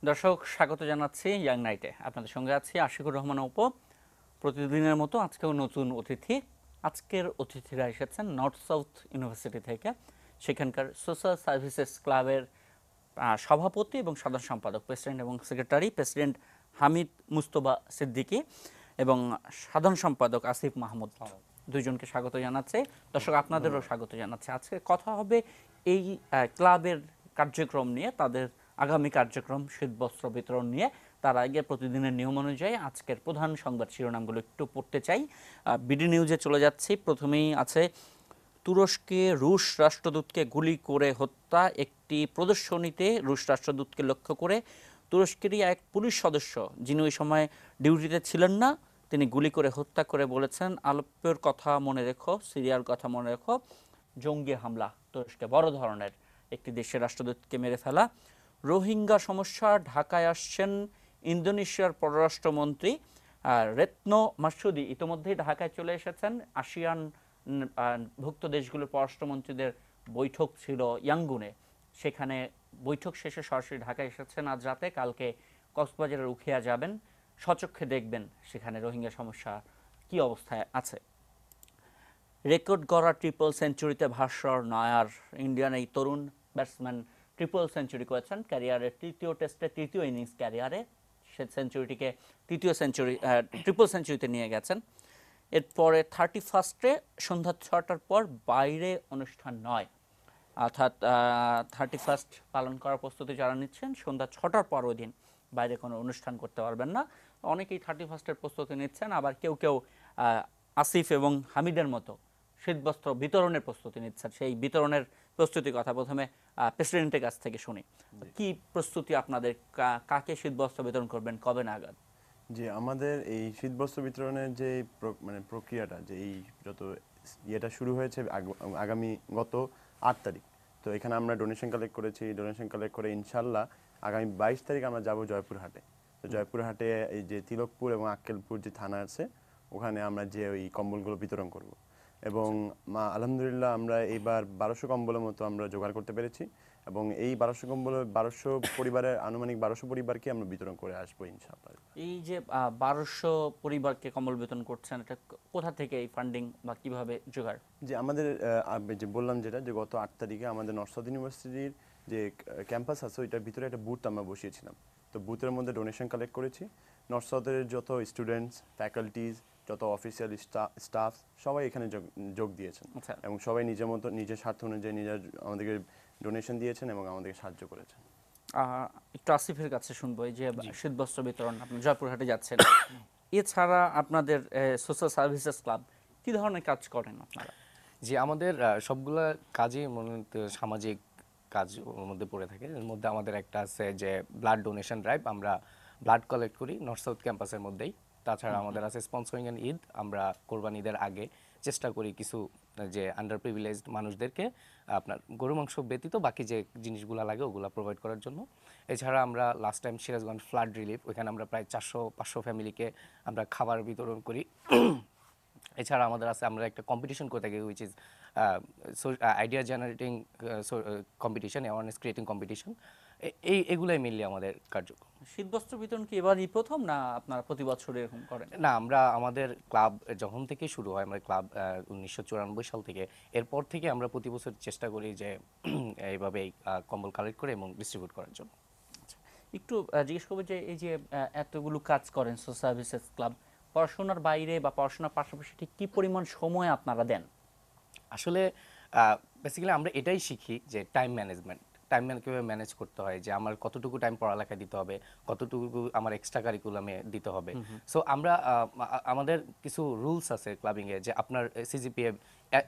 দর্শক স্বাগত জানাচ্ছি ইয়াং নাইটে। আপনাদের সঙ্গে আছি আশিকুর রহমান অপু। প্রতিদিনের মতো আজকেও নতুন অতিথি। আজকের অতিথিরা এসেছেন নর্থ সাউথ ইউনিভার্সিটি থেকে। সেখানকার সোশ্যাল সার্ভিসেস ক্লাবের সভাপতি এবং সাধারণ সম্পাদক, প্রেসিডেন্ট এবং সেক্রেটারি, প্রেসিডেন্ট হামিদ মুস্তফা সিদ্দিকী এবং সাধারণ সম্পাদক আসিফ মাহমুদ। দুইজনকে স্বাগত জানাচ্ছে। দর্শক আপনাদেরও স্বাগত জানাচ্ছে। আজকে কথা হবে এই ক্লাবের কার্যক্রম নিয়ে, তাদের আগামী কার্যক্রম, শীতবস্ত্র বিতরণ নিয়ে। তার আগে প্রতিদিনের নিয়ম অনুযায়ী আজকের প্রধান সংবাদ শিরোনামগুলো একটু পড়তে চাই। বিডি নিউজে চলে যাচ্ছি। প্রথমেই আছে তুরস্কে রুশ রাষ্ট্রদূতকে গুলি করে হত্যা। একটি প্রদর্শনীতে রুশ রাষ্ট্রদূতকে লক্ষ্য করে তুরস্কেরই এক পুলিশ সদস্য, যিনি ওই সময় ডিউটিতে ছিলেন না, তিনি গুলি করে হত্যা করে বলেছেন, আলেপ্পোর কথা মনে রেখো, সিরিয়ার কথা মনে রেখো। জঙ্গি হামলা তুরস্কে, বড় ধরনের একটি দেশের রাষ্ট্রদূতকে মেরে ফেলা। রোহিঙ্গা সমস্যা, ঢাকায় আসছেন ইন্দোনেশিয়ার পররাষ্ট্রমন্ত্রী রেতনো মাসুদি। ইতিমধ্যেই ঢাকায় চলে এসেছেন। আসিয়ান ভুক্ত দেশগুলোর পররাষ্ট্রমন্ত্রীদের বৈঠক ছিল ইয়াঙ্গুনে। সেখানে বৈঠক শেষে সরাসরি ঢাকায় এসেছেন আজ রাতে। কালকে কক্সবাজারের উখিয়া যাবেন, স্বচক্ষে দেখবেন সেখানে রোহিঙ্গা সমস্যা কি অবস্থায় আছে। রেকর্ড গড়া ট্রিপল সেঞ্চুরিতে ভাস্বর নয়ার। ইন্ডিয়ান এই তরুণ ব্যাটসম্যান ট্রিপল সেঞ্চুরি করেছেন ক্যারিয়ারের তৃতীয় টেস্টে, তৃতীয় ইনিংস ক্যারিয়ারে। সে সেঞ্চুরিটিকে তৃতীয় সেঞ্চুরি, ট্রিপল সেঞ্চুরিতে নিয়ে গেছেন। এরপরে 31 সন্ধ্যা 6টার পর বাইরে অনুষ্ঠান নয়, অর্থাৎ 31 পালন করার প্রস্তুতি যারা নিচ্ছেন সন্ধ্যা 6টার পর ওই দিন বাইরে কোনো অনুষ্ঠান করতে পারবেন না। অনেকেই 31 প্রস্তুতি নিচ্ছেন, আবার কেউ কেউ আসিফ এবং হামিদের মতো শীতবস্ত্র বিতরণের প্রস্তুতি নিচ্ছেন। সেই বিতরণের প্রস্তুতির কথা প্রথমে প্রেসিডেন্টের কাছ থেকে শুনি। কি প্রস্তুতি আপনাদের? কাকে শীতবস্ত্র বিতরণ করবেন, কবে নাগাদ? জি, আমাদের এই শীতবস্ত্র বিতরণের যে প্রক্রিয়াটা, যে এই যত ইয়েটা শুরু হয়েছে আগামী গত 8 তারিখ। তো এখানে আমরা ডোনেশন কালেক্ট করেছি। ডোনেশন কালেক্ট করে ইনশাল্লাহ আগামী 22 তারিখ আমরা যাব জয়পুরহাটে। তো জয়পুরহাটে এই যে তিলকপুর এবং আক্কেলপুর যে থানা আছে, ওখানে আমরা যে ওই কম্বলগুলো বিতরণ করব। এবং আলহামদুলিল্লাহ আমরা এইবার 1200 কম্বলের মতো আমরা জোগাড় করতে পেরেছি। এবং এই 1200 কম্বলের 1200 পরিবারের, আনুমানিক 1200 পরিবারকে আমরা বিতরণ করে আসবো ইনশাআল্লাহ। এই যে 1200 পরিবারকে কম্বল বিতরণ করছেন, এটা কোথা থেকে এই ফান্ডিং বা কিভাবে জোগাড়? যে আমাদের যে বললাম যেটা, যে গত 8 তারিখে আমাদের নর্থ সাউথ ইউনিভার্সিটির যে ক্যাম্পাস আছে, ওইটার ভিতরে একটা বুথ আমরা বসিয়েছিলাম। তো বুথের মধ্যে ডোনেশন কালেক্ট করেছি। নর্থ সাউথের যত স্টুডেন্টস, ফ্যাকাল্টিজ, যত অফিসিয়াল স্টাফ সবাই এখানে যোগ দিয়েছেন। আচ্ছা, এবং সবাই নিজের মতো, নিজের স্বার্থ অনুযায়ী আমাদেরকে ডোনেশন দিয়েছেন এবং আমাদেরকে সাহায্য করেছেন। একটু আসিফের কাছে শুনবো। এই যে শীতবস্ত্র বিতরণ, আপনি জয়পুরহাটে যাচ্ছেন, এছাড়া আপনাদের সোশ্যাল সার্ভিসেস ক্লাব কি ধরনের কাজ করেন আপনারা? জি, আমাদের সবগুলা কাজই মনে হতে সামাজিক কাজ ওর মধ্যে পড়ে থাকে। এর মধ্যে আমাদের একটা আছে যে ব্লাড ডোনেশন ড্রাইভ, আমরা ব্লাড কালেক্ট করি নর্থ সাউথ ক্যাম্পাসের মধ্যেই। তাছাড়া আমাদের আছে স্পন্সরিং অ্যান্ড ঈদ, আমরা কোরবানি ঈদের আগে চেষ্টা করি কিছু যে আন্ডার প্রিভিলেজড মানুষদেরকে আপনার গরু মাংস ব্যতীত বাকি যে জিনিসগুলো লাগে ওগুলো প্রোভাইড করার জন্য। এছাড়া আমরা last time Sirajganj flood relief, ওইখানে আমরা প্রায় 400-500 ফ্যামিলিকে আমরা খাবার বিতরণ করি। এছাড়া আমাদের আছে, আমরা একটা কম্পিটিশন করে থাকি, which is idea generating competition, awareness creating competition. এগুলাই মেনলি আমাদের কার্যক্রম। শীতবস্ত্র বিতরণ কি এবারই প্রথম, না আপনারা প্রতি বছর এরকম করেন? না, আমরা আমাদের ক্লাব যখন থেকে শুরু হয়, আমরা ক্লাব 1994 সাল থেকে, এরপর থেকে আমরা প্রতি বছর চেষ্টা করি যে এইভাবে কম্বল কালেক্ট করে এবং ডিস্ট্রিবিউট করার জন্য। একটু জিজ্ঞেস করবো যে এই যে এতগুলো কাজ করেন সোশ্যাল সার্ভিসেস ক্লাব, পড়াশোনার বাইরে বা পড়াশোনার পাশাপাশি ঠিক কি পরিমাণ সময় আপনারা দেন? আসলে বেসিক্যালি আমরা এটাই শিখি যে টাইম ম্যানেজমেন্ট, কীভাবে ম্যানেজ করতে হয়, যে আমার কতটুকু টাইম পড়ালেখায় দিতে হবে, কতটুকু আমার এক্সট্রা কারিকুলামে দিতে হবে। সো আমরা আমাদের কিছু রুলস আছে ক্লাবিংয়ে, যে আপনার সিজিপিএ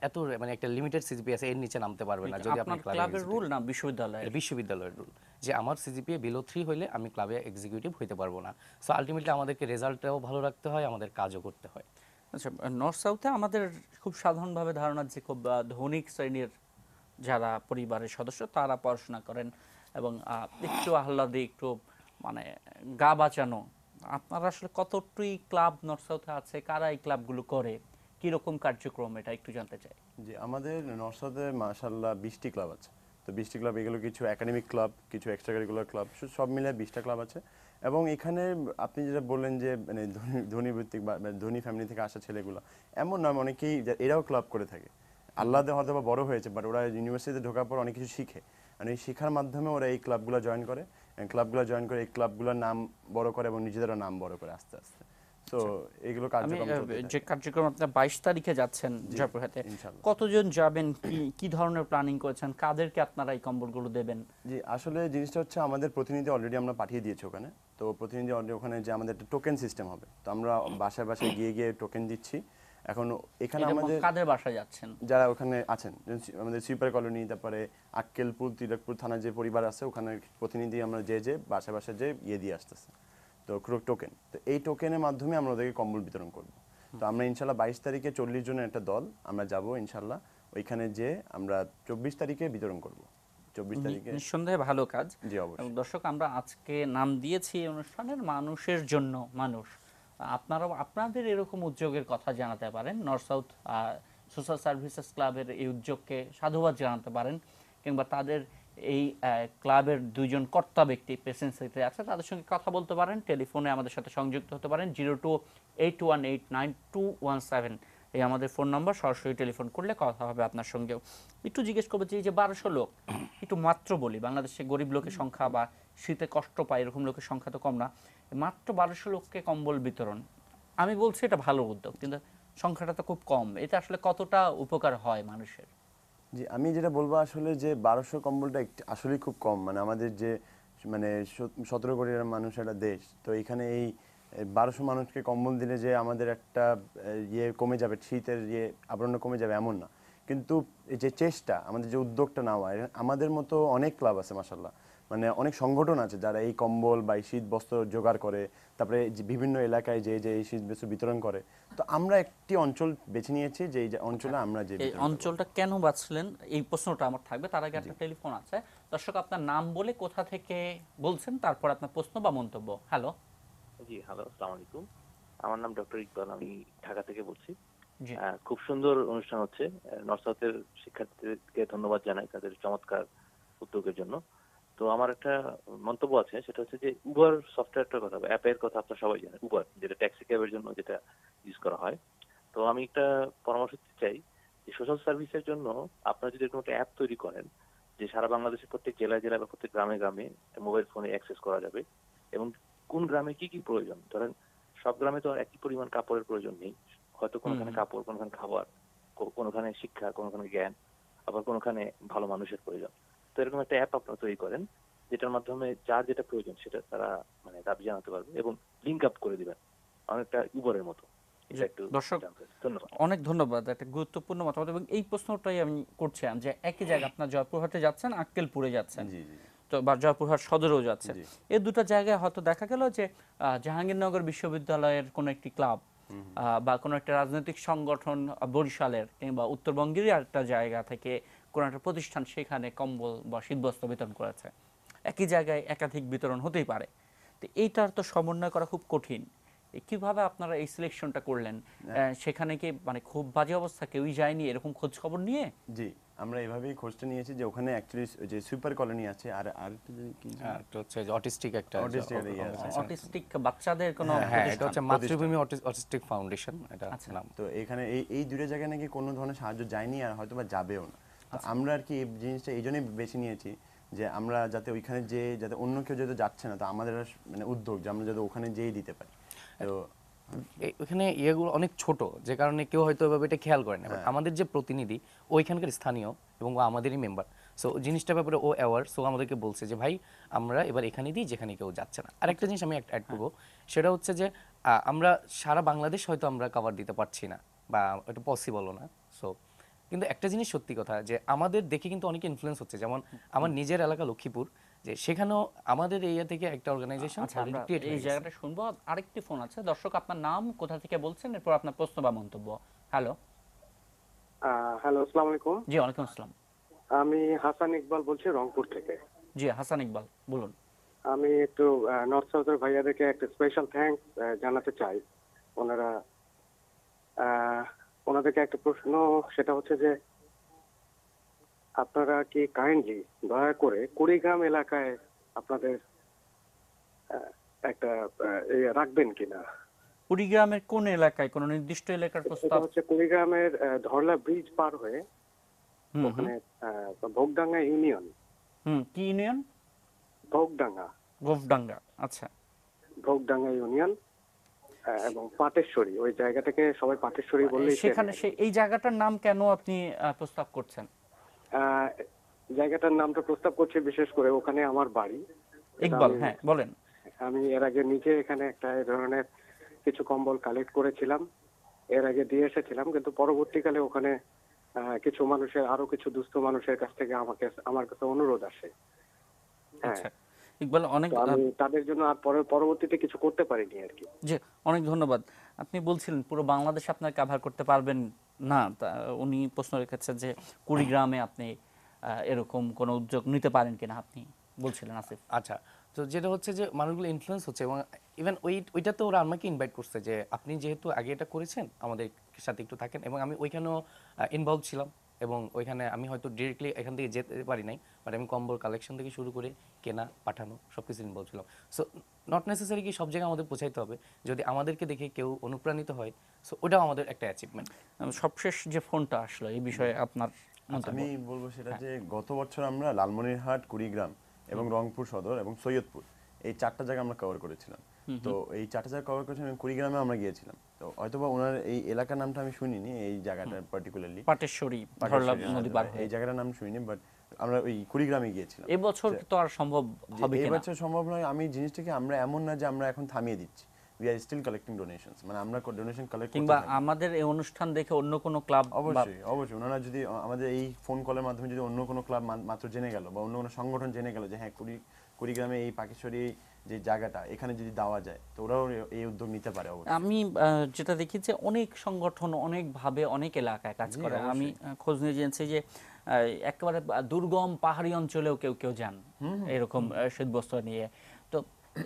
এত, মানে একটা লিমিটেড সিজিপিএ আছে, এর নিচে নামতে পারবে না যদি আপনি আপনার ক্লাবে ক্লাবের রুল না বিশ্ববিদ্যালয়ের? বিশ্ববিদ্যালয়ের রুল, যে আমার সিজিপিএ বিলো 3 হইলে আমি ক্লাবে এক্সিকিউটিভ হইতে পারবো না। সো আলটিমেটলি আমাদেরকে রেজাল্টটাও ভালো রাখতে হয়, আমাদের কাজও করতে হয়। আচ্ছা, নর্থ সাউথে আমাদের খুব সাধারণভাবে ধারণা যে খুব ধনিক শ্রেণীর যারা পরিবারের সদস্য তারা পড়াশোনা করেন এবং একটু আহ্লাদে, একটু মানে গা বাঁচানো। আপনারা আসলে কতটুকুই ক্লাব নর্থ সাউথে আছে, কারা এই ক্লাবগুলো করে, কীরকম কার্যক্রম, এটা একটু জানতে চাই। যে আমাদের নর্থ সাউথে মাশাআল্লাহ 20টি ক্লাব আছে। তো 20টি ক্লাব, এগুলো কিছু একাডেমিক ক্লাব, কিছু এক্সট্রা কারিকুলার ক্লাব, সব মিলে 20টা ক্লাব আছে। এবং এখানে আপনি যেটা বললেন যে মানে ধনী ভিত্তিক বা ধনী ফ্যামিলি থেকে আসা ছেলেগুলো, এমন নয়, অনেকেই এরাও ক্লাব করে থাকে। আল্লাহতে হয়তো বা বড় হয়েছে, বাট ওরা ইউনিভার্সিটিতে ঢোকার পর অনেক কিছু শিখে, মানে এই শেখার মাধ্যমে ওরা এই ক্লাবগুলো জয়েন করে, এই ক্লাবগুলোর নাম বড় করে এবং নিজেদেরও নাম বড় করে আস্তে আস্তে। তো এগুলো আমি কার্যক্রম চলতে যে থাকে। কার্যক্রম আপনার 22 তারিখে যাচ্ছেন জি, জয়পুরহাটে, ইনশাল্লাহ। কতজন যাবেন, কি কি ধরনের প্ল্যানিং করেছেন, কাদেরকে আপনারা এই কম্বলগুলো দেবেন? জি, আসলে জিনিসটা হচ্ছে আমাদের প্রতিনিধি অলরেডি আমরা পাঠিয়ে দিয়েছি ওখানে। তো প্রতিনিধি অলরেডি ওখানে, যে আমাদের একটা টোকেন সিস্টেম হবে, তো আমরা বাসায় বাসায় গিয়ে গিয়ে টোকেন দিচ্ছি। এখন এখানে এটা আমাদের কাদের বাসায় যাচ্ছেন? যারা ওখানে আছেন, যেমন আমাদের সুইপার কলোনি, তারপরে আক্কেলপুর তিলকপুর থানার যে পরিবার আছে, ওখানে প্রতিনিধি আমরা যে বাসায় বাসায় যে দিয়ে আসতেছে, তো টোকেন। তো এই টোকেনের মাধ্যমে আমরা ওদেরকে কম্বল বিতরণ করব। তো আমরা ইনশাল্লাহ 22 তারিখে 40 জনের একটা দল আমরা যাব ইনশাল্লাহ, ওইখানে যে আমরা 24 তারিখে বিতরণ করব। 24 তারিখে। নিঃসন্দেহে ভালো কাজ। জি, অবশ্যই। এবং দর্শক, আমরা আজকে নাম দিয়েছি এই অনুষ্ঠানের মানুষের জন্য মানুষ। আপনারাও আপনাদের এরকম উদ্যোগের কথা জানাতে পারেন, নর্থ সাউথ সোশ্যাল সার্ভিসেস ক্লাবের এই উদ্যোগকে সাধুবাদ জানাতে পারেন, কিংবা তাদের এই ক্লাবের দুইজন কর্তা ব্যক্তি প্রেসিডেন্ট সেক্রেটারি আছে, তাদের সঙ্গে কথা বলতে পারেন, টেলিফোনে আমাদের সাথে সংযুক্ত হতে পারেন। 0281892117 এই আমাদের ফোন নম্বর, সরাসরি টেলিফোন করলে কথা হবে আপনার সঙ্গেও। একটু জিজ্ঞেস করবো যে এই যে 1200 লোক, একটু মাত্র বলি, বাংলাদেশে গরিব লোকের সংখ্যা বা শীতে কষ্ট পায় এরকম লোকের সংখ্যা তো কম না, মাত্র 1200 লোককে কম্বল বিতরণ, আমি বলছি এটা ভালো উদ্যোগ, কিন্তু সংখ্যাটা তো খুব কম, এটা আসলে কতটা উপকার হয় মানুষের? জি, আমি যেটা বলবো আসলে যে 1200 কম্বলটা আসলেই খুব কম। মানে আমাদের যে মানে 17 কোটি মানুষ একটা দেশ, তো এখানে এই 1200 মানুষকে কম্বল দিলে যে আমাদের একটা ইয়ে কমে যাবে, শীতের ইয়ে আবরণ কমে যাবে এমন না। কিন্তু এই যে চেষ্টা, আমাদের যে উদ্যোগটা নেওয়া, আমাদের মতো অনেক ক্লাব আছে মাশাআল্লাহ, মানে অনেক সংগঠন আছে যারা এই কম্বল বা এই শীত বস্ত্র জোগাড় করে, তারপরে বিভিন্ন এলাকায় যে এই শীত বস্ত্র বিতরণ করে। তো আমরা একটি অঞ্চল বেছে নিয়েছি, যে এই অঞ্চলে আমরা যে এই বিতরণ করব। অঞ্চলটা কেন বাছলেন, এই প্রশ্নটা আমার থাকবে, তার আগে একটা টেলিফোন আছে। দর্শক, আপনার নাম বলে কোথা থেকে বলছেন, তারপর আপনার প্রশ্ন বা মন্তব্য। হ্যালো। জি, হ্যালো, আসসালামু আলাইকুম। আমার নাম ডক্টর ইকবাল, আমি ঢাকা থেকে বলছি। জি, খুব সুন্দর অনুষ্ঠান হচ্ছে। নর্থ সাউথের শিক্ষার্থীদেরকে ধন্যবাদ জানাই তাদের চমৎকার উদ্যোগের জন্য। তো আমার একটা মন্তব্য আছে, সেটা হচ্ছে যে উবার সফটওয়্যারটার কথা, অ্যাপের কথা আপনারা সবাই জানেন, উবার যেটা ট্যাক্সি ক্যাবের জন্য যেটা ইউজ করা হয়। তো আমি একটা পরামর্শ দিতে চাই যে সোশ্যাল সার্ভিসের জন্য আপনারা যদি এরকম একটা অ্যাপ তৈরি করেন, যে সারা বাংলাদেশের প্রত্যেক জেলায় জেলায় বা প্রত্যেক গ্রামে গ্রামে মোবাইল ফোনে অ্যাক্সেস করা যাবে, এবং কোন গ্রামে কি কি প্রয়োজন, ধরেন সব গ্রামে তো আর একই পরিমাণ কাপড়ের প্রয়োজন নেই, হয়তো কোনোখানে কাপড়, কোনোখানে খাবার, কোনোখানে শিক্ষা, কোনোখানে জ্ঞান, আবার কোনোখানে ভালো মানুষের প্রয়োজন। তো এরকম একটা অ্যাপ আপনারা তৈরি করেন, যেটার মাধ্যমে যার যেটা প্রয়োজন সেটা তারা মানে দাবি জানাতে পারবে এবং লিঙ্ক আপ করে দিবেন, অনেকটা উবরের মতো। এটা একটু দর্শক, জানতে চাই। ধন্যবাদ। অনেক ধন্যবাদ, একটা গুরুত্বপূর্ণ মতামত। এবং এই প্রশ্নটাই আমি করছিলাম যে একই জায়গা, আপনার জয়পুরহাটে যাচ্ছেন, আক্কেলপুরে যাচ্ছেন, জি, জি, তো বা জয়পুরহাট সদরেও যাচ্ছেন, জি। এই দুটো জায়গায় হয়তো দেখা গেল যে জাহাঙ্গীরনগর বিশ্ববিদ্যালয়ের কোনো একটি ক্লাব বা কোনো একটা রাজনৈতিক সংগঠন বরিশালের কিংবা উত্তরবঙ্গেরই আরেকটা জায়গা থেকে কোনো একটা প্রতিষ্ঠান সেখানে কম্বল বা শীতবস্ত্র বিতরণ করেছে, একই জায়গায় একাধিক বিতরণ হতেই পারে। তো এইটার তো সমন্বয় করা খুব কঠিন। কিভাবে আপনারা এই সিলেকশনটা করলেন? সেখানে কি মানে খুব বাজে অবস্থা, কেউই যায়নি এরকম খোঁজ খবর নিয়ে? জি, আমরা এভাবেই খোঁজটা নিয়েছি যে ওখানে অ্যাকচুয়ালি যে সুপার কলোনি আছে, আর আরেকটা যে কি একটা হচ্ছে যে অটিস্টিক একটা Autistic একটা ইয়ে আছে। অটিস্টিক বাচ্চাদের কোনো হ্যাঁ, এটা প্রতিষ্ঠান? হচ্ছে মাতৃভূমি অটিস্টিক ফাউন্ডেশন, এটা নাম। তো এখানে এই দুটো জায়গায় নাকি কোনো ধরনের সাহায্য যায়নি, আর হয়তো বা যাবেও না। তো আমরা আর কি এই জিনিসটা এই জন্যই বেছে নিয়েছি যে আমরা যাতে ওইখানে যে যাতে অন্য কেউ যাতে যাচ্ছে না, তো আমাদের মানে উদ্যোগ যে আমরা যাতে ওখানে যেয়ে দিতে পারি। তো ওখানে ইয়েগুলো অনেক ছোট, যে কারণে কেউ হয়তো এভাবে এটা খেয়াল করে না। But আমাদের যে প্রতিনিধি ওইখানকার স্থানীয় এবং ও আমাদেরই মেম্বার, সো জিনিসটার ব্যাপারে ও অ্যাওয়ার, সো আমাদেরকে বলছে যে ভাই আমরা এবার এখানে দিই যেখানে কেউ যাচ্ছে না। আরেকটা জিনিস আমি অ্যাড করবো, সেটা হচ্ছে যে আমরা সারা বাংলাদেশ হয়তো আমরা কভার দিতে পারছি না বা এটা পসিবলও না। সো কিন্তু একটা জিনিস সত্যি কথা, যে আমাদের দেখে কিন্তু অনেক ইনফ্লুয়েন্স হচ্ছে, যেমন আমার নিজের এলাকা লক্ষ্মীপুর, যে সেখানেও আমাদের এরিয়া থেকে একটা অর্গানাইজেশন আচ্ছা, অলরেডি আমরা ক্রিয়েট এই হয়ে গেছে। জায়গাটা শুনবো। আরেকটি ফোন আছে। দর্শক, আপনার নাম, কোথা থেকে বলছেন, এরপর আপনার প্রশ্ন বা মন্তব্য। হ্যালো। হ্যালো, আসসালামু আলাইকুম। জি, ওয়ালাইকুম আসসালাম। আমি হাসান ইকবাল বলছি রংপুর থেকে। জি, হাসান ইকবাল বলুন। আমি একটু নর্থ সাউথের ভাইয়াদেরকে একটা স্পেশাল থ্যাঙ্কস জানাতে চাই। ওনারা ওনাদেরকে একটা প্রশ্ন, সেটা হচ্ছে যে আপনারা কি কাইন্ডলি দয়া করে কুড়িগ্রাম এলাকায় আপনাদের একটা রাখবেন কিনা? কুড়িগ্রামের কোন এলাকায়, কোন নির্দিষ্ট এলাকার এটা প্রস্তাব? হচ্ছে কুড়িগ্রামের ধরলা ব্রিজ পার হয়ে হুম হুম ওখানে ভোগডাঙ্গা ইউনিয়ন। কি ইউনিয়ন? ভোগডাঙ্গা। গোফডাঙ্গা, আচ্ছা। ভোগডাঙ্গা ইউনিয়ন এবং পাটেশ্বরী, ওই জায়গাটাকে সবাই পাটেশ্বরী বললেই সেখানে চেনে। এই জায়গাটার নাম কেন আপনি প্রস্তাব করছেন? আহ, জায়গাটার নামটা প্রস্তাব করছে বিশেষ করে ওখানে আমার বাড়ি। ইকবাল, আমি- হ্যাঁ বলেন। আমি এর আগে নিজে এখানে একটা এই ধরনের কিছু কম্বল কালেক্ট করেছিলাম, এর আগে দিয়ে এসেছিলাম, কিন্তু পরবর্তীকালে ওখানে কিছু মানুষের, আরো কিছু দুস্থ মানুষের কাছ থেকে আমার কাছে অনুরোধ আসে। হ্যাঁ, আচ্ছা ইকবাল, অনেক তো আমি তাদের জন্য আর পরবর্তীতে কিছু করতে পারিনি আর কি। জি, অনেক ধন্যবাদ। আপনি বলছিলেন পুরো বাংলাদেশ আপনার কভার করতে পারবেন না, উনি প্রশ্ন রেখেছেন যে কুড়িগ্রামে আপনি এরকম কোনো উদ্যোগ নিতে পারেন কিনা, আপনি বলছিলেন আসিফ। আচ্ছা, তো যেটা হচ্ছে যে মানুষগুলো ইনফ্লুয়েন্স হচ্ছে, এবং ইভেন ওইটাতে ওরা আমাকে ইনভাইট করছে যে আপনি যেহেতু আগে এটা করেছেন আমাদের সাথে একটু থাকেন, এবং আমি ওইখানেও ইনভলভ ছিলাম, এবং ওইখানে আমি হয়তো ডিরেক্টলি এখান থেকে যেতে পারি নাই, বাট আমি কম্বল কালেকশন থেকে শুরু করে কেনা, পাঠানো সব কিছু ইনভলভ ছিলাম। সো নট নেসেসারি কি সব জায়গায় আমাদের পৌঁছাইতে হবে, যদি আমাদেরকে দেখে কেউ অনুপ্রাণিত হয়, সো ওটাও আমাদের একটা অ্যাচিভমেন্ট। সবশেষ যে ফোনটা আসলো এই বিষয়ে আপনার মন্তব্য? আমি বলবো সেটা যে গত বছর আমরা লালমনিরহাট, কুড়িগ্রাম এবং রংপুর সদর এবং সৈয়দপুর এই 4টা জায়গা আমরা কভার করেছিলাম। তো এই 4টা জায়গা কভার করেছিলাম এবং কুড়িগ্রামে আমরা গিয়েছিলাম। তো হয়তোবা ওনার এই এলাকার নামটা আমি শুনিনি, এই জায়গাটা পার্টিকুলারলি পাটেশ্বরী, ধরলা নদী পার হয়ে। এই জায়গাটার নাম শুনিনি, বাট আমরা ওই কুড়িগ্রামে গিয়েছিলাম। এবছর তো আর সম্ভব হবে এই কিনা? বছর সম্ভব নয়। আমি জিনিসটাকে আমরা এমন না যে আমরা এখন থামিয়ে দিচ্ছি, we are still collecting donations, মানে আমরা ডোনেশন কালেক্ট কিংবা আমাদের এই অনুষ্ঠান দেখে অন্য কোনো ক্লাব, অবশ্যই ওনারা যদি আমাদের এই ফোন কলের মাধ্যমে যদি অন্য কোনো ক্লাব মাত্র জেনে গেল বা অন্য কোনো সংগঠন জেনে গেল যে হ্যাঁ কুড়িগ্রামে এই পাকেশ্বরী যে জায়গাটা, এখানে যদি দেওয়া যায়, তো ওরাও এই উদ্যোগ নিতে পারে। অবশ্যই আমি যেটা দেখি যে অনেক সংগঠন অনেকভাবে অনেক এলাকায় কাজ করে। আমি খোঁজ নিয়ে জেনেছি যে একেবারে দুর্গম পাহাড়ি অঞ্চলেও কেউ কেউ যান এরকম শীতবস্ত্র নিয়ে। তো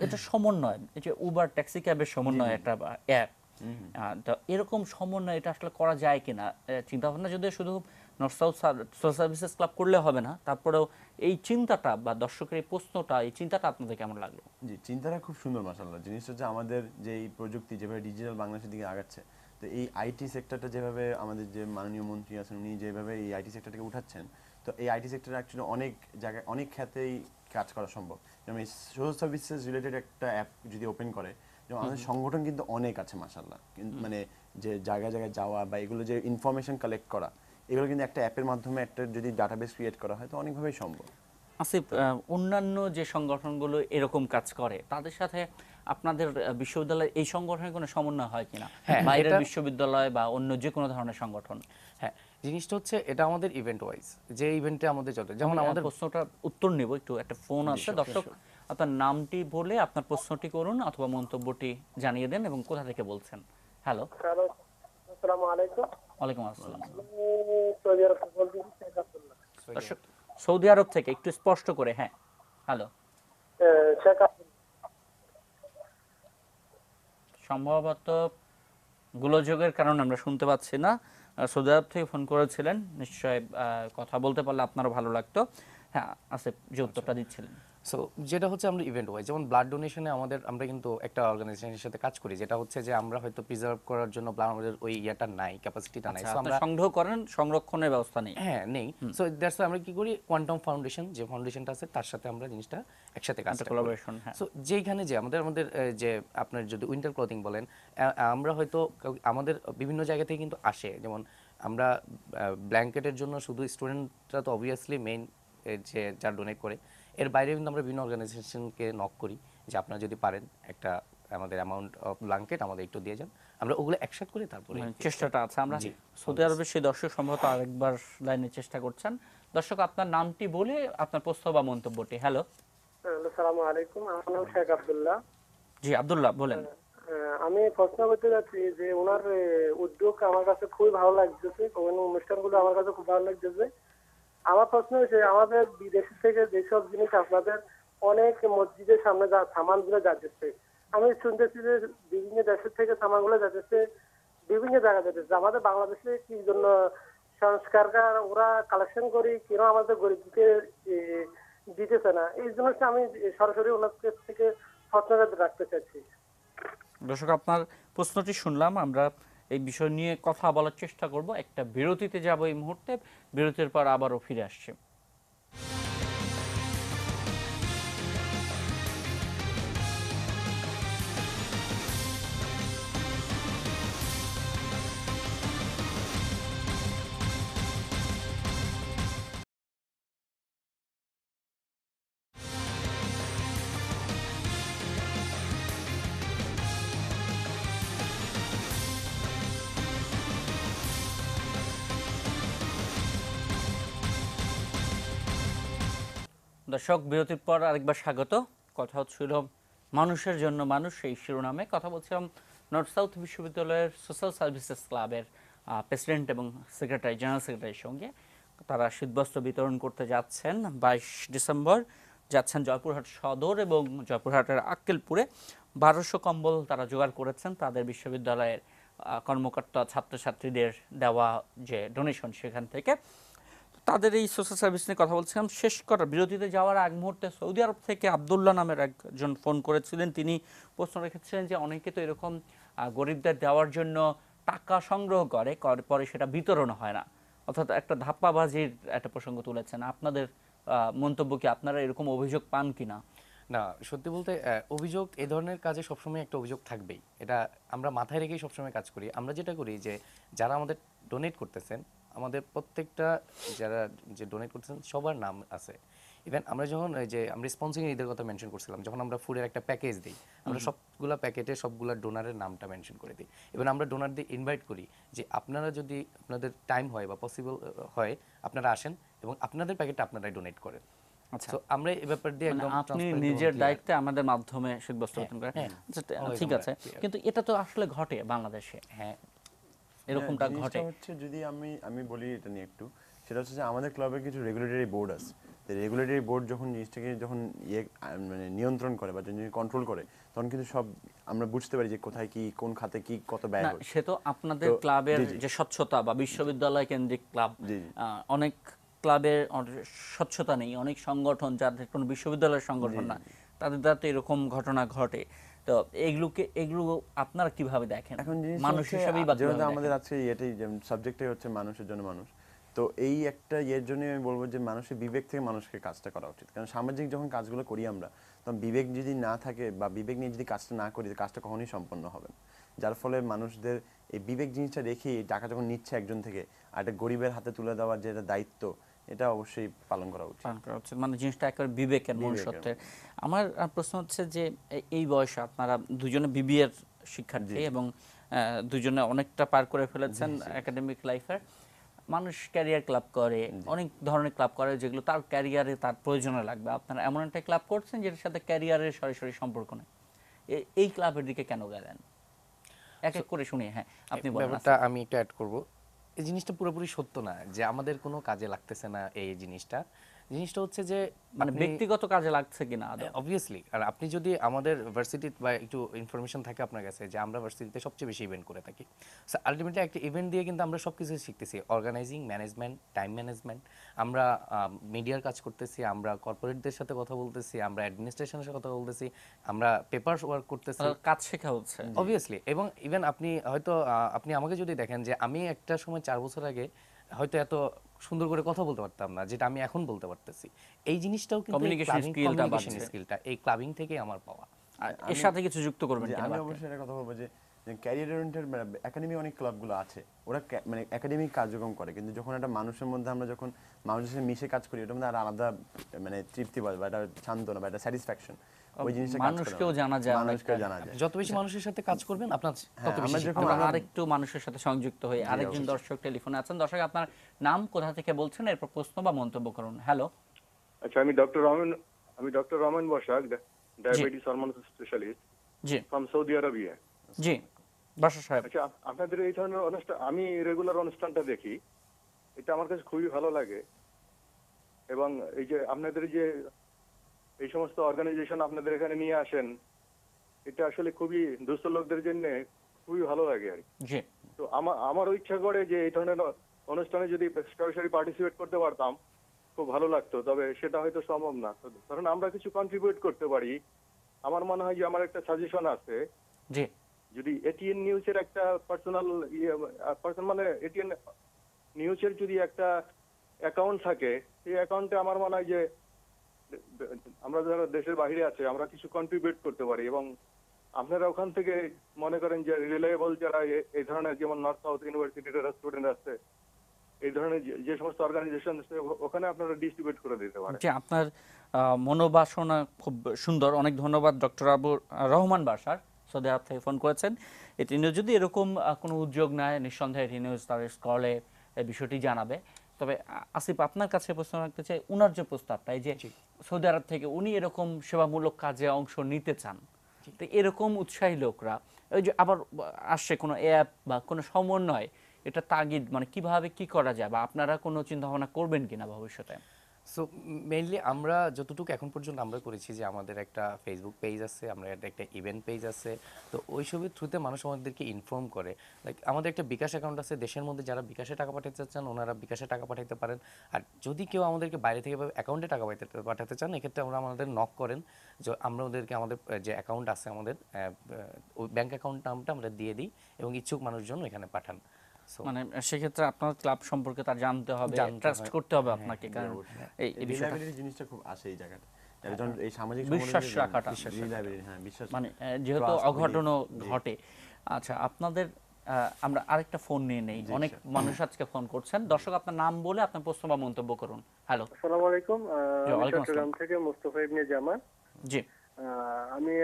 এটা সমন্বয়, এই যে উবার ট্যাক্সি ক্যাবের সমন্বয় একটা অ্যাপ, তো এরকম সমন্বয় এটা আসলে করা যায় কিনা চিন্তা ভাবনা, যদি শুধু north south social services club করলে হবে না, তারপরেও এই চিন্তাটা বা দর্শকের এই প্রশ্নটা, এই চিন্তাটা আপনাদের কেমন লাগলো? জি, চিন্তাটা খুব সুন্দর মাশাআল্লাহ। জিনিসটা হচ্ছে আমাদের যে এই প্রযুক্তি যেভাবে ডিজিটাল বাংলাদেশের দিকে আগাচ্ছে, তো এই আইটি সেক্টরটা যেভাবে আমাদের যে মাননীয় মন্ত্রী আছেন উনি যেভাবে এই আইটি সেক্টরটাকে উঠাচ্ছেন, তো এই আইটি সেক্টর অ্যাকচুয়ালি অনেক জায়গায় অনেক ক্ষেত্রেই কাজ করা সম্ভব। যেমন এই সোশ্যাল সার্ভিসেস রিলেটেড একটা অ্যাপ যদি ওপেন করে, যেমন আমাদের সংগঠন কিন্তু অনেক আছে মাশাআল্লাহ, মানে যে জায়গায় জায়গায় যাওয়া বা এগুলো যে ইনফরমেশন কালেক্ট করা, এগুলো কিন্তু একটা অ্যাপের মাধ্যমে একটা যদি ডাটাবেস ক্রিয়েট করা হয় তো অনেকভাবেই সম্ভব। আসিফ, অন্যান্য যে সংগঠনগুলো এরকম কাজ করে তাদের সাথে আপনাদের বিশ্ববিদ্যালয়ের এই সংগঠনের কোনো সমন্বয় হয় কিনা? হ্যাঁ, বাইরের এটা- বিশ্ববিদ্যালয় বা অন্য যে কোনো ধরনের সংগঠন? হ্যাঁ, জিনিসটা হচ্ছে এটা আমাদের ইভেন্ট ওয়াইজ, যে ইভেন্টে আমাদের যত, যেমন আমাদের প্রশ্নটা উত্তর নেব একটু, একটা ফোন আছে দর্শক, আপনার নামটি বলে আপনার প্রশ্নটি করুন অথবা মন্তব্যটি জানিয়ে দেন এবং কোথা থেকে বলছেন। হ্যালো, আসসালামু আলাইকুম। ওয়ালাইকুম আসসালাম। সৌদি আরব থেকে বলছি, শেখ আব্দুল্লাহ। দর্শক সৌদি আরব থেকে একটু স্পষ্ট করে, হ্যাঁ হ্যালো। শেখ আব্দুল্লাহ। সম্ভবত গোলযোগের কারণে আমরা শুনতে পাচ্ছি না। সৌদি আরব থেকে ফোন করেছিলেন, নিশ্চয় কথা বলতে পারলে আপনারও ভালো লাগতো। হ্যাঁ আসিফ, যে উত্তরটা দিচ্ছিলেন। সো যেটা হচ্ছে আমরা ইভেন্ট ওয়াইজ, যেমন ব্লাড ডোনেশনে আমরা কিন্তু একটা অর্গানাইজেশনের সাথে কাজ করি, যেটা হচ্ছে যে আমরা হয়তো প্রিজার্ভ করার জন্য আমাদের ওই ইয়েটা নাই, ক্যাপাসিটিটা নাই, আচ্ছা, সো আমরা আপনারা সংগ্রহ করেন, সংরক্ষণের ব্যবস্থা নেই। হ্যাঁ নেই। সো দ্যাটস আমরা কি করি, কোয়ান্টাম ফাউন্ডেশন যে ফাউন্ডেশনটা আছে তার সাথে আমরা জিনিসটা একসাথে কাজ করি। কোলাবোরেশন, হ্যাঁ। সো যেখানে যে আমাদের যে আপনার যদি উইন্টার ক্লথিং বলেন, আমরা হয়তো আমাদের বিভিন্ন জায়গা থেকে কিন্তু আসে, যেমন আমরা ব্ল্যাঙ্কেটের জন্য শুধু স্টুডেন্টরা তো অবভিয়াসলি মেইন যে যা ডোনেট করে, এর বাইরে কিন্তু আমরা বিভিন্ন অর্গানাইজেশনকে নক করি যে আপনারা যদি পারেন একটা আমাদের অ্যামাউন্ট অফ ব্ল্যাঙ্কেট আমাদের একটু দিয়ে যান, আমরা ওগুলো একসাথে করে তারপরে চেষ্টাটা আছে। আমরা জি। সৌদি আরবের সেই দর্শক সম্ভবত আরেকবার লাইনে চেষ্টা করছেন। দর্শক আপনার নামটি বলে আপনার প্রশ্ন বা মন্তব্যটি। হ্যালো, আসসালামু আলাইকুম, আমার নাম শেখ আব্দুল্লাহ। জি আব্দুল্লাহ বলেন। আমি প্রশ্ন করতে যাচ্ছি যে ওনার উদ্যোগ আমার কাছে খুবই ভালো লাগতেছে, ওখানে অনুষ্ঠানগুলো আমার কাছে খুব ভালো লাগতেছে। আমার প্রশ্ন হচ্ছে, আমাদের বিদেশ থেকে যেসব জিনিস আপনাদের অনেক মসজিদের সামনে সামানগুলো যাচ্ছে, আমি শুনতেছি যে বিভিন্ন দেশের থেকে সামানগুলো যাচ্ছে বিভিন্ন জায়গা যাচ্ছে, আমাদের বাংলাদেশে কি জন্য সংস্কারটা ওরা কালেকশন করি কেন আমাদের গরিবকে দিতেছে না, এই জিনিসটা আমি সরাসরি ওনার কাছ থেকে প্রশ্নটা রাখতে চাচ্ছি। দর্শক, আপনার প্রশ্নটি শুনলাম, আমরা এই বিষয় নিয়ে কথা বলার চেষ্টা করব। একটা বিরতিতে যাব এই মুহূর্তে, বিরতির পর আবারও ফিরে আসছি। দর্শক, বিরতির পর আরেকবার স্বাগত। কথা হচ্ছিল মানুষের জন্য মানুষ, এই শিরোনামে কথা বলছিলাম নর্থ সাউথ বিশ্ববিদ্যালয়ের সোশ্যাল সার্ভিসেস ক্লাবের প্রেসিডেন্ট এবং সেক্রেটারি, জেনারেল সেক্রেটারির সঙ্গে। তারা শীতবস্ত্র বিতরণ করতে যাচ্ছেন 22 ডিসেম্বর, যাচ্ছেন জয়পুরহাট সদর এবং জয়পুরহাটের আক্কেলপুরে। 1200 কম্বল তারা জোগাড় করেছেন তাদের বিশ্ববিদ্যালয়ের কর্মকর্তা ছাত্রছাত্রীদের দেওয়া যে ডোনেশন সেখান থেকে। তাদের এই সোশ্যাল সার্ভিস নিয়ে কথা বলছিলাম। শেষ করার বিরতিতে যাওয়ার আগ মুহূর্তে সৌদি আরব থেকে আবদুল্লাহ নামের একজন ফোন করেছিলেন। তিনি প্রশ্ন রেখেছিলেন যে অনেকে তো এরকম গরিবদের দেওয়ার জন্য টাকা সংগ্রহ করে, পরে সেটা বিতরণ হয় না, অর্থাৎ একটা ধাপ্পাবাজির একটা প্রসঙ্গ তুলেছেন। আপনাদের মন্তব্য কি, আপনারা এরকম অভিযোগ পান কিনা? না, সত্যি বলতে অভিযোগ এই ধরনের কাজে সবসময় একটা অভিযোগ থাকবেই, এটা আমরা মাথায় রেখেই সবসময় কাজ করি। আমরা যেটা করি যে যারা আমাদের ডোনেট করতেছেন, আমাদের প্রত্যেকটা যারা যে ডোনেট করতেছেন সবার নাম আছে। ইভেন আমরা যখন আমরা স্পন্সিং ঈদের কথা মেনশন করছিলাম, যখন আমরা ফুডের একটা প্যাকেজ দিই, আমরা সবগুলা প্যাকেটে সবগুলা ডোনারের নামটা মেনশন করে দিই। এবং আমরা ডোনারদের ইনভাইট করি যে আপনারা যদি আপনাদের টাইম হয় বা পসিবল হয় আপনারা আসেন এবং আপনাদের প্যাকেটটা আপনারাই ডোনেট করেন। আচ্ছা, তো আমরা এই ব্যাপার দিয়ে একদম আপনি transparent নিজের এবং দায়িত্বে আমাদের মাধ্যমে শীতবস্ত্র বিতরণ করেন। আচ্ছা, ঠিক আছে, কিন্তু এটা তো আসলে ঘটে বাংলাদেশে, হ্যাঁ এরকমটা জিনিসটা ঘটে। হচ্ছে, যদি আমি বলি এটা নিয়ে একটু, সেটা হচ্ছে যে আমাদের ক্লাবের কিছু রেগুলেটরি বোর্ড আছে। রেগুলেটরি বোর্ড যখন জিনিসটাকে যখন মানে নিয়ন্ত্রণ করে বা যদি কন্ট্রোল করে, তখন কিন্তু সব আমরা বুঝতে পারি যে কোথায় কি, কোন খাতে কি কত ব্যয় না, হচ্ছে। সে তো আপনাদের ক্লাবের যে স্বচ্ছতা বা বিশ্ববিদ্যালয় কেন্দ্রিক ক্লাব, জি। অনেক ক্লাবের স্বচ্ছতা নেই, অনেক সংগঠন যাদের কোনো বিশ্ববিদ্যালয়ের সংগঠন না, তাদের দ্বারা তো এরকম ঘটনা ঘটে। তো এগুলো আপনারা কিভাবে দেখেন এখন মানুষ হিসেবেই? বা যেহেতু কিভাবে আমাদের দেখেন? আছে এটাই, সাবজেক্টটাই হচ্ছে মানুষের জন্য মানুষ। তো এই একটা জন্যই আমি বলবো যে মানুষের বিবেক থেকে মানুষকে কাজটা করা উচিত। কারণ সামাজিক যখন কাজগুলো করি আমরা, তখন বিবেক যদি না থাকে বা বিবেক নিয়ে যদি কাজটা না করি, কাজটা কখনোই সম্পন্ন হবে না। যার ফলে মানুষদের এই বিবেক জিনিসটা রেখেই টাকা যখন নিচ্ছে একজন থেকে, আর একটা গরিবের হাতে তুলে দেওয়ার যে দায়িত্ব, এটা অবশ্যই পালন করা উচিত। পালন করা উচিত, মানে জিনিসটা একেবারে বিবেকের মনুষ্যত্বের। আমার প্রশ্ন হচ্ছে যে এই বয়সে আপনারা দুজনে বিবিএর শিক্ষার্থী এবং দুজনে অনেকটা পার করে ফেলেছেন একাডেমিক লাইফের। মানুষ ক্যারিয়ার ক্লাব করে, অনেক ধরনের ক্লাব করে যেগুলো তার ক্যারিয়ারে তার প্রয়োজনে লাগবে। আপনারা এমন একটা ক্লাব করছেন যেটার সাথে ক্যারিয়ারের সরাসরি সম্পর্ক নেই, এই ক্লাবের দিকে কেন গেলেন? এক এক করে শুনি। হ্যাঁ, আপনি বলেন। ব্যাপারটা আমি একটু অ্যাড করব। এই জিনিসটা পুরোপুরি সত্য না যে আমাদের কোনো কাজে লাগতেছে না। এই জিনিসটা হচ্ছে যে মানে ব্যক্তিগত কাজে লাগছে কিনা আদৌ? অবভিয়াসলি। আর আপনি যদি আমাদের ভার্সিটি বা একটু ইনফরমেশন থাকে আপনার কাছে যে আমরা ভার্সিটিতে সবচেয়ে বেশি ইভেন্ট করে থাকি। সো আলটিমেটলি একটা ইভেন্ট দিয়ে কিন্তু আমরা সব কিছু শিখতেছি, অর্গানাইজিং, ম্যানেজমেন্ট, টাইম ম্যানেজমেন্ট। আমরা মিডিয়ার কাজ করতেছি, আমরা কর্পোরেটদের সাথে কথা বলতেছি, আমরা অ্যাডমিনিস্ট্রেশনের সাথে কথা বলতেছি, আমরা পেপার ওয়ার্ক করতেছি, কাজ শেখা হচ্ছে অবভিয়াসলি। এবং ইভেন আপনি হয়তো আপনি আমাকে যদি দেখেন যে আমি একটা সময় 4 বছর আগে হয়তো এত সুন্দর করে কথা বলতে পারতাম না যেটা আমি এখন বলতে পারতেছি। এই জিনিসটাও কিন্তু কমিউনিকেশন স্কিলটা এই ক্লাবিং থেকে আমার পাওয়া। এর সাথে কিছু যুক্ত করবেন কিনা? আমি অবশ্যই একটা কথা বলবো যে ক্যারিয়ার ওরিয়েন্টেড একাডেমি অনেক ক্লাবগুলো আছে, ওরা মানে একাডেমিক কার্যক্রম করে, কিন্তু যখন একটা মানুষের মধ্যে আমরা যখন মানুষের সাথে মিশে কাজ করি, ওটার মধ্যে আর আলাদা মানে তৃপ্তি পাওয়া বা একটা সান্ত্বনা বা একটা স্যাটিসফ্যাকশন, ওই জিনিসটা মানুষকেও জানা যায়, মানুষকেও জানা যায়। যত বেশি মানুষের সাথে কাজ করবেন আপনার তত বেশি শিখতে আমরা পারবেন। আরেকটু মানুষের সাথে সংযুক্ত হই। আরেকজন দর্শক টেলিফোনে আছেন। দর্শক, আপনার নাম, কোথা থেকে বলছেন, এরপর প্রশ্ন বা মন্তব্য করুন। হ্যালো। আচ্ছা, আমি doctor Rahman Basak, diabetes hormone specialist ji from Saudi Arabia. জি, বাসা সাহেব। আচ্ছা, আপনাদের এই ধরনের অনুষ্ঠান, আমি রেগুলার অনুষ্ঠানটা দেখি, এটা আমার কাছে খুবই ভালো লাগে। এবং এই যে আপনাদের যে এই সমস্ত অর্গানাইজেশন আপনাদের এখানে নিয়ে আসেন, এটা আসলে খুবই দুস্থ লোকদের জন্য খুবই ভালো লাগে আর কি। জি, তো আমারও ইচ্ছা করে যে এই ধরনের অনুষ্ঠানে যদি সরাসরি পার্টিসিপেট করতে পারতাম খুব ভালো লাগতো, তবে সেটা হয়তো সম্ভব না। তো কারণ আমরা কিছু কন্ট্রিবিউট করতে পারি। আমার মনে হয় যে আমার একটা সাজেশন আছে, জি যদি এটিএন নিউজের একটা পার্সোনাল মানে এটিএন নিউজের যদি একটা অ্যাকাউন্ট থাকে, সেই অ্যাকাউন্টে আমার মনে হয় যে আমরা যারা দেশের বাইরে আছে আমরা কিছু কন্ট্রিবিউট করতে পারি, এবং আপনারা ওখান থেকে মনে করেন যে রিলায়েবল যারা এই ধরনের, যেমন নর্থ সাউথ ইউনিভার্সিটির যারা স্টুডেন্ট আছে, এই ধরনের যে সমস্ত অর্গানাইজেশন আছে ওখানে আপনারা ডিস্ট্রিবিউট করে দিতে পারেন। জি আপনার মনোবাসনা খুব সুন্দর, অনেক ধন্যবাদ। ডক্টর আবুর রহমান বাশার সৌদি আরব থেকে ফোন করেছেন। এটি নিয়ে যদি এরকম কোনো উদ্যোগ নেয়, নিঃসন্দেহে এটি নিউজ তার স্কলে এই বিষয়টি জানাবে। তবে আসিফ, আপনার কাছে প্রশ্ন রাখতে চাই, উনার যে প্রস্তাবটা, এই যে সৌদি আরব থেকে উনি এরকম সেবামূলক কাজে অংশ নিতে চান, তো এরকম উৎসাহী লোকরা ওই যে আবার আসছে কোনো অ্যাপ বা কোনো সমন্বয়, এটা তাগিদ মানে কিভাবে কি করা যায়, বা আপনারা কোনো চিন্তা ভাবনা করবেন কিনা ভবিষ্যতে? সো মেইনলি আমরা যতটুকু এখন পর্যন্ত আমরা করেছি যে আমাদের একটা ফেসবুক পেজ আছে, আমরা একটা ইভেন্ট পেজ আছে, তো ওইসবের থ্রুতে মানুষ আমাদেরকে ইনফর্ম করে। লাইক আমাদের একটা বিকাশ অ্যাকাউন্ট আছে, দেশের মধ্যে যারা বিকাশে টাকা পাঠাতে চান ওনারা বিকাশে টাকা পাঠাতে পারেন। আর যদি কেউ আমাদেরকে বাইরে থেকে অ্যাকাউন্টে টাকা পাঠাতে চান, এক্ষেত্রে আমরা আমাদের নক করেন, যে আমরা ওদেরকে আমাদের যে অ্যাকাউন্ট আছে আমাদের ওই ব্যাঙ্ক অ্যাকাউন্ট নামটা আমরা দিয়ে দিই, এবং ইচ্ছুক মানুষজন এখানে পাঠান। মানে সেক্ষেত্রে আপনার ক্লাব সম্পর্কে তার জানতে হবে, ট্রাস্ট করতে হবে আপনাকে, কারণ এই বিষয়টা রিলায়েবিলিটি জিনিসটা খুব আসে এই জায়গাটা, যখন এই সামাজিক বিশ্বাস রাখাটা, রিলায়েবিলিটি, হ্যাঁ বিশ্বাস, মানে যেহেতু trust, অঘটনও জি। ঘটে। আচ্ছা, আপনাদের আমরা আরেকটা ফোন নিয়ে নেই, অনেক মানুষ আজকে ফোন করছেন। দর্শক, আপনার নাম বলে আপনার প্রশ্ন বা মন্তব্য করুন। হ্যালো। আসসালামু আলাইকুম। জি, আমি ওয়ালাইকুম চট্টগ্রাম আসসালাম। থেকে মোস্তফা ইবনে জামান। জি আমি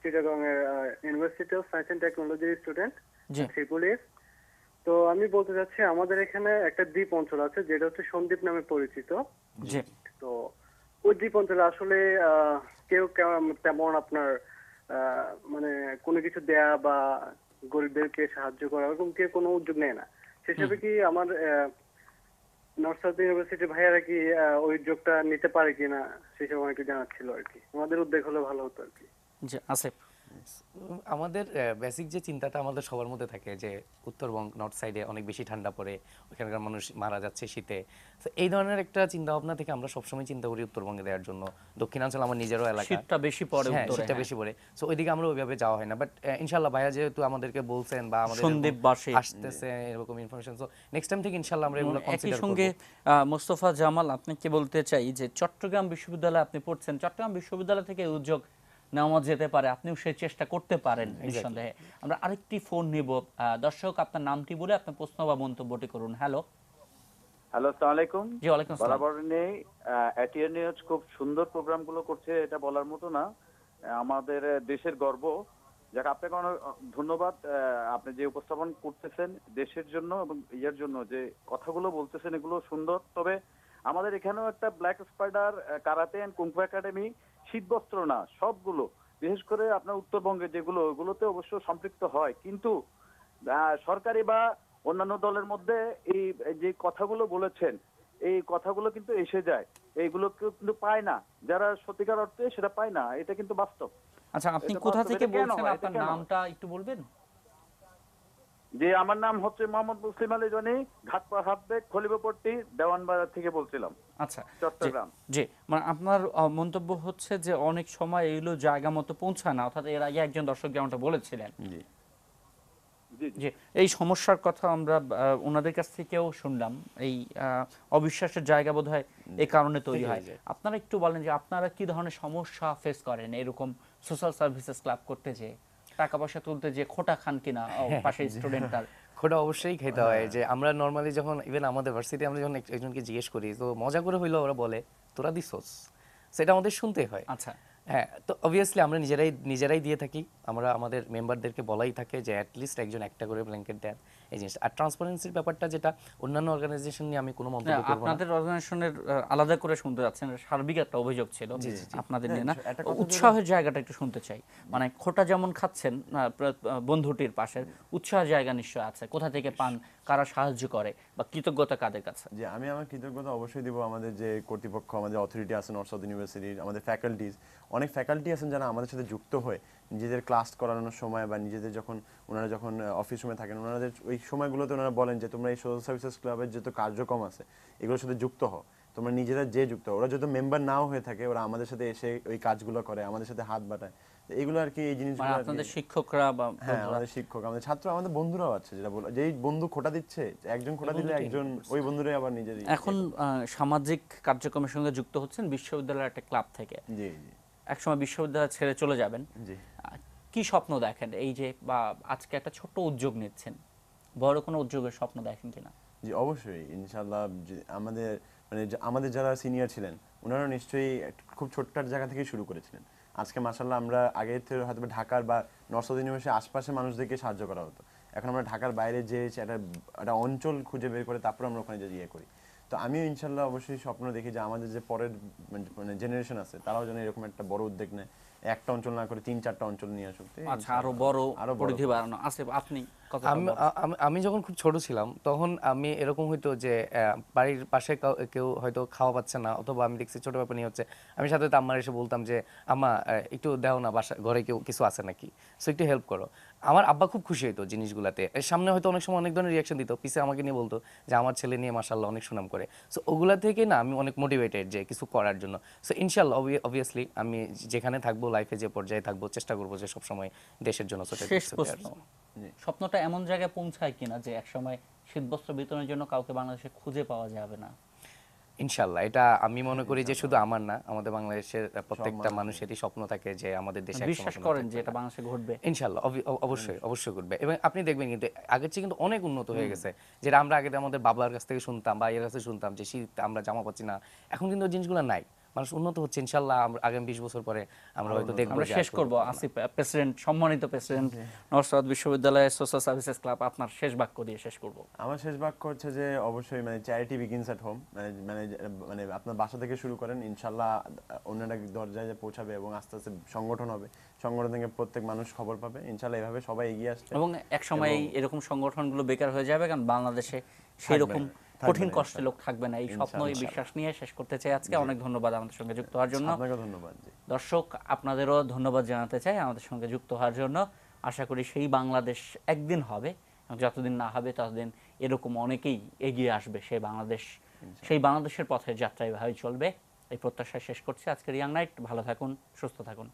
চিটাগং এর ইউনিভার্সিটি অফ সায়েন্স এন্ড টেকনোলজির স্টুডেন্ট, জি ট্রিপলিএস। তো আমি বলতে চাচ্ছি, আমাদের এখানে একটা দ্বীপ অঞ্চল আছে যেটা হচ্ছে সন্দ্বীপ নামে পরিচিত। জি তো ওই দ্বীপ অঞ্চলে আসলে কেউ তেমন আপনার মানে কোনো কিছু দেয়া বা গরিবদেরকে সাহায্য করা এরকম কেউ কোনো উদ্যোগ নেয় না। সেসবে কি আমার নর্থ সাউথ ইউনিভার্সিটি ভাইয়ারা কি ওই উদ্যোগটা নিতে পারে কিনা সেসব আমাকে জানাচ্ছিল আর কি। আমাদের উদ্যোগ হলে ভালো হতো আর কি। জি আসিফ। আমাদের বেসিক যে চিন্তাটা আমাদের সবার মধ্যে থাকে যে উত্তরবঙ্গ নর্থ সাইডে অনেক বেশি ঠান্ডা পড়ে, ওখানকার মানুষ মারা যাচ্ছে শীতে। তো এই ধরনের একটা চিন্তা ভাবনা থেকে আমরা সবসময় চিন্তা করি উত্তরবঙ্গে দেওয়ার জন্য। দক্ষিণাঞ্চল আমার নিজেরও এলাকা, শীতটা বেশি পড়ে হ্যাঁ উত্তরে, শীতটা হ্যাঁ। বেশি পড়ে, সো ওইদিকে আমরা ওইভাবে যাওয়া হয় না। বাট ইনশাল্লাহ ভাইয়া যেহেতু আমাদেরকে বলছেন বা আমাদের সন্দ্বীপবাসী আসতেছে এরকম ইনফরমেশন, সো নেক্সট টাইম থেকে ইনশাল্লাহ আমরা এগুলো একই কনসিডার সঙ্গে করব। মোস্তফা জামাল, আপনাকে বলতে চাই যে চট্টগ্রাম বিশ্ববিদ্যালয়ে আপনি পড়ছেন, চট্টগ্রাম বিশ্ববিদ্যালয় থেকে উদ্যোগ নেওয়া যেতে পারে, আপনিও সেই চেষ্টা করতে পারেন নিঃসন্দেহে। আমরা আরেকটি ফোন নিব। দর্শক, আপনার নামটি বলে আপনার প্রশ্ন বা মন্তব্যটি করুন। হ্যালো। হ্যালো, আসসালামু আলাইকুম। জি ওয়ালাইকুম আসসালাম। বরাবর নেই, এটিএন নিউজ খুব সুন্দর প্রোগ্রামগুলো করছে, এটা বলার মতো না। আমাদের দেশের গর্ব। যাক, আপনাকে অনেক ধন্যবাদ। আপনি যে উপস্থাপন করতেছেন দেশের জন্য এবং ইয়ের জন্য, যে কথাগুলো বলতেছেন এগুলো সুন্দর। তবে আমাদের এখানেও একটা black spider karate and kung fu academy, শীতবস্ত্র না সবগুলো, বিশেষ করে আপনার উত্তরবঙ্গে যেগুলো, ওগুলোতে অবশ্য সম্পৃক্ত হয়, কিন্তু সরকারি বা অন্যান্য দলের মধ্যে এই যে কথাগুলো বলেছেন, এই কথাগুলো কিন্তু এসে যায়, এইগুলো কিন্তু পায় না যারা সত্যিকার অর্থে, সেটা পায় না। এটা কিন্তু বাস্তব। আচ্ছা, আপনি এটা কোথা বাস্তব। থেকে এটা কেন বলছেন, হয়? এটা আপনার কেন হয়? নামটা একটু বলবেন? যে আমার নাম হচ্ছে মোহাম্মদ মুসলিম আলী জনি, ঘাটপা হাতবেগ খলিবাপট্টি দেওয়ানবাজার থেকে বলছিলাম, আচ্ছা, চট্টগ্রাম। জি, মানে আপনার মন্তব্য হচ্ছে যে অনেক সময় এগুলো জায়গা মতো পৌঁছায় না, অর্থাৎ এর আগে একজন দর্শক যেমনটা বলেছিলেন। জি জি জি। যে এই সমস্যার কথা আমরা ওনাদের কাছ থেকেও শুনলাম, এই অবিশ্বাসের জায়গা বোধহয় এই কারণে তৈরি হয়। আপনারা একটু বলেন যে আপনারা কি ধরনের সমস্যা ফেস করেন এরকম সোশ্যাল সার্ভিসেস ক্লাব করতে, যে টাকা পয়সা তুলতে যে খোটা খান কিনা পাশে স্টুডেন্টটার? খোটা অবশ্যই খেতে হয়। যে আমরা নর্মালি যখন ইভেন আমাদের ভার্সিটি আমরা যখন একজনকে জিজ্ঞেস করি, তো মজা করে হইলো ওরা বলে তোরা দিছস, সেটা আমাদের শুনতে হয়। আচ্ছা, হ্যাঁ, তো অবভিয়াসলি আমরা নিজেরাই দিয়ে থাকি। আমরা আমাদের মেম্বারদেরকে বলাই থাকে যে অ্যাটলিস্ট একজন একটা করে ব্ল্যাঙ্কেট দেন, এই জিনিসটা। আর ট্রান্সপারেন্সির ব্যাপারটা, যেটা অন্যান্য অর্গানাইজেশন নিয়ে আমি কোনো মন্তব্য করব না। আপনাদের অর্গানাইজেশনের আলাদা করে শুনতে যাচ্ছেন, সার্বিক একটা অভিযোগ ছিল আপনাদের নিয়ে, না একটা কথা উৎসাহের জায়গাটা একটু শুনতে চাই। মানে খোটা যেমন খাচ্ছেন বন্ধুটির পাশের, উৎসাহের জায়গা নিশ্চয় আছে, কোথা থেকে পান, কারা সাহায্য করে, বা কৃতজ্ঞতা কাদের কাছে? যে আমি আমার কৃতজ্ঞতা অবশ্যই দিব আমাদের যে কর্তৃপক্ষ, আমাদের অথরিটি আছে নর্থ সাউথ ইউনিভার্সিটির, আমাদের ফ্যাকাল্টিজ, অনেক ফ্যাকাল্টি আছেন যারা আমাদের সাথে যুক্ত হয়ে নিজেদের ক্লাস করানোর সময় বা নিজেদের যখন ওনারা যখন অফিস রুমে থাকেন, ওনাদের ওই ওই সময়গুলোতে ওনারা বলেন যে তোমরা এই সোশ্যাল সার্ভিসেস ক্লাবের যত কার্যক্রম আছে এগুলোর সাথে যুক্ত হও, তোমরা নিজেরা যে যুক্ত হও, ওরা যত মেম্বার নাও হয়ে থাকে ওরা আমাদের সাথে এসে ওই কাজগুলো করে, আমাদের সাথে হাত বাটায়। তো এগুলো আর কি, এই মানে জিনিসগুলো আর কি- আপনাদের শিক্ষকরা বা হ্যাঁ, আমাদের শিক্ষক, আমাদের ছাত্র, আমাদের বন্ধুরাও আছে, যেটা বলো যেই বন্ধু খোটা দিচ্ছে, একজন খোটা দিলে একজন ওই বন্ধুরাই আবার নিজেরই এখন সামাজিক কার্যক্রমের সঙ্গে যুক্ত হচ্ছেন বিশ্ববিদ্যালয়ের একটা ক্লাব থেকে, জি জি একসময় বিশ্ববিদ্যালয় ছেড়ে চলে যাবেন, জি। কি স্বপ্ন দেখেন এই যে, বা আজকে একটা ছোট্ট উদ্যোগ নিচ্ছেন, বড় কোনো উদ্যোগের স্বপ্ন দেখেন কিনা? জি অবশ্যই ইনশাআল্লাহ। আমাদের মানে আমাদের যারা সিনিয়র ছিলেন ওনারা নিশ্চয়ই খুব ছোট্ট জায়গা থেকে শুরু করেছিলেন। আজকে মাশাআল্লাহ আমরা আগে থেকে হয়তো ঢাকার বা নর্থ সাউথ ইউনিভার্সিটির আশপাশের মানুষদেরকে সাহায্য করা হতো, এখন আমরা ঢাকার বাইরে যে একটা অঞ্চল খুঁজে বের করে তারপর আমরা ওখানে যে ইয়ে করি। তো আমিও ইনশাআল্লাহ অবশ্যই স্বপ্ন দেখি যে আমাদের যে পরের মানে জেনারেশন আছে তারাও যেন এরকম একটা বড় উদ্যোগ নেয়, একটা অঞ্চল না করে 3-4টা অঞ্চল নিয়ে আসুক। আচ্ছা, আরো বড় পরিধি বাড়ানো। আসিফ, আপনি কতটা আমি বড়? আমি যখন খুব ছোট ছিলাম তখন আমি এরকম হইতো যে বাড়ির পাশে কেউ হয়তো খাওয়া পাচ্ছে না, অথবা আমি দেখছি ছোট ব্যাপার নিয়ে হচ্ছে, আমি সাথে সাথে আম্মার এসে বলতাম যে আম্মা একটু দাও না, বাসা ঘরে কেউ কিছু আছে নাকি, সো একটু হেল্প করো। আমার আব্বা খুব খুশি হইতো জিনিসগুলাতে। এর সামনে হয়তো অনেক সময় অনেক ধরনের রিয়াকশন দিত, পিছে আমাকে নিয়ে বলতো যে আমার ছেলে নিয়ে মাশাআল্লাহ অনেক সুনাম করে। সো ওগুলা থেকে না আমি অনেক মোটিভেটেড যে কিছু করার জন্য। সো ইনশাআল্লাহ অবভিয়াসলি আমি যেখানে থাকবো, লাইফে যে পর্যায়ে থাকবো, চেষ্টা করবো যে সবসময় দেশের জন্য ছোট শেষ কিছু প্রশ্ন, দেওয়ার। স্বপ্নটা এমন জায়গায় পৌঁছায় কিনা যে একসময় শীতবস্ত্র বিতরণের জন্য কাউকে বাংলাদেশে খুঁজে পাওয়া যাবে না? ইনশাল্লাহ, এটা আমি মনে করি যে শুধু আমার না, আমাদের বাংলাদেশের প্রত্যেকটা মানুষেরই স্বপ্ন থাকে যে আমাদের দেশে একসময় বিশ্বাস কোনো করেন থাকবে যে এটা না। বাংলাদেশে ঘটবে? ইনশাল্লাহ অবশ্যই অবশ্যই করবে। এবং আপনি দেখবেন কিন্তু আগের চেয়ে কিন্তু অনেক উন্নত হয়ে গেছে, যেটা আমরা আগে আমাদের বাবার কাছ থেকে শুনতাম বা এর কাছ থেকে শুনতাম যে শীত আমরা জামা পাচ্ছি না, এখন কিন্তু ওই জিনিসগুলো নাই। মানুষ উন্নত হচ্ছে ইনশাল্লাহ। আগামী 20 বছর পরে আমরা হয়তো দেখবো আমরা যে শেষ করব। আসিফ, প্রেসিডেন্ট, সম্মানিত প্রেসিডেন্ট নর্থ সাউথ বিশ্ববিদ্যালয়ের সোশ্যাল সার্ভিসেস ক্লাব, আপনার শেষ বাক্য দিয়ে শেষ করব। আমার শেষ বাক্য হচ্ছে যে অবশ্যই মানে চ্যারিটি বিগিনস এট হোম, মানে মানে আপনার বাসা থেকে শুরু করেন, ইনশাল্লাহ অন্যরা দরজায় পৌঁছাবে এবং আস্তে আস্তে সংগঠন হবে, সংগঠন থেকে প্রত্যেক মানুষ খবর পাবে, ইনশাল্লাহ এভাবে সবাই এগিয়ে আসবে। এবং এক সময় এরকম সংগঠনগুলো বেকার হয়ে যাবে, কারণ বাংলাদেশে সেরকম কঠিন কষ্টের লোক থাকবে না। এই স্বপ্ন, এই বিশ্বাস নিয়ে শেষ করতে চাই আজকে। অনেক ধন্যবাদ আমাদের সঙ্গে যুক্ত হওয়ার জন্য। আপনাকে ধন্যবাদ। জি দর্শক, আপনাদেরও ধন্যবাদ জানাতে চাই আমাদের সঙ্গে যুক্ত হওয়ার জন্য। আশা করি সেই বাংলাদেশ একদিন হবে, এবং যতদিন না হবে ততদিন এরকম অনেকেই এগিয়ে আসবে সেই বাংলাদেশ। সেই বাংলাদেশের পথের যাত্রা এভাবেই চলবে, এই প্রত্যাশা শেষ করছি আজকের ইয়াং নাইট। ভালো থাকুন, সুস্থ থাকুন।